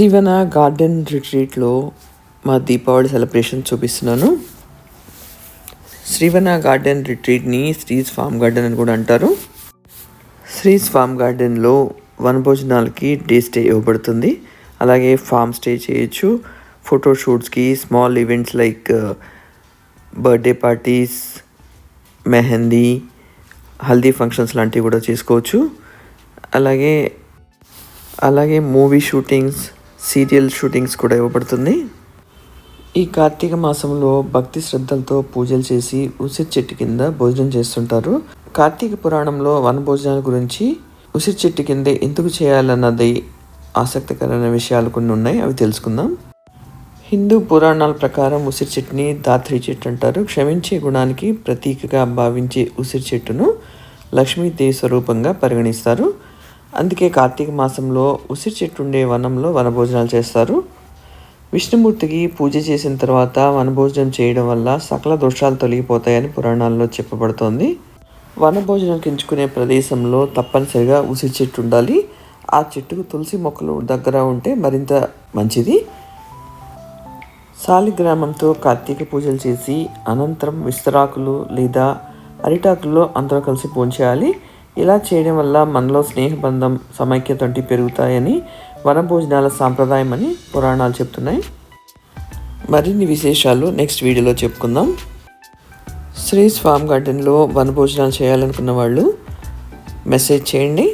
శ్రీవన garden రిట్రీట్లో మా Deepavali celebration చూపిస్తున్నాను. శ్రీవన garden రిట్రీట్ని శ్రీస్ form garden అని కూడా అంటారు. శ్రీస్ ఫామ్ గార్డెన్లో వనభోజనాలకి డే స్టే ఇవ్వబడుతుంది. అలాగే ఫామ్ స్టే చేయొచ్చు. ఫోటోషూట్స్కి, small events like birthday parties, mehndi, haldi functions లాంటివి కూడా చేసుకోవచ్చు. అలాగే మూవీ షూటింగ్స్, సీరియల్ షూటింగ్స్ కూడా ఇవ్వబడుతుంది. ఈ కార్తీక మాసంలో భక్తి శ్రద్ధలతో పూజలు చేసి ఉసిరి చెట్టు కింద భోజనం చేస్తుంటారు. కార్తీక పురాణంలో వనభోజనాల గురించి ఉసిరి చెట్టు కింద ఎందుకు చేయాలన్నది ఆసక్తికరమైన విషయాలు కొన్ని ఉన్నాయి, అవి తెలుసుకుందాం. హిందూ పురాణాల ప్రకారం ఉసిరి చెట్టుని దాత్రి చెట్టు అంటారు. క్షమించే గుణానికి ప్రతీకగా భావించే ఉసిరి చెట్టును లక్ష్మీదేవి స్వరూపంగా పరిగణిస్తారు. అందుకే కార్తీక మాసంలో ఉసిరి చెట్టు ఉండే వనంలో వనభోజనాలు చేస్తారు. విష్ణుమూర్తికి పూజ చేసిన తర్వాత వనభోజనం చేయడం వల్ల సకల దోషాలు తొలగిపోతాయని పురాణాల్లో చెప్పబడుతోంది. వనభోజనానికి ఎంచుకునే ప్రదేశంలో తప్పనిసరిగా ఉసిరి చెట్టు ఉండాలి. ఆ చెట్టుకు తులసి మొక్కలు దగ్గర ఉంటే మరింత మంచిది. శాలిగ్రామంతో కార్తీక పూజలు చేసి అనంతరం విస్తరాకులు లేదా అరిటాకుల్లో అందరూ కలిసి భోంచేయాలి. ఇలా చేయడం వల్ల మనలో స్నేహబంధం, సమైక్యత వంటి పెరుగుతాయని వనభోజనాల సాంప్రదాయం అని పురాణాలు చెప్తున్నాయి. మరిన్ని విశేషాలు నెక్స్ట్ వీడియోలో చెప్పుకుందాం. శ్రీస్ ఫామ్ గార్డెన్లో వనభోజనాలు చేయాలనుకున్న వాళ్ళు మెసేజ్ చేయండి.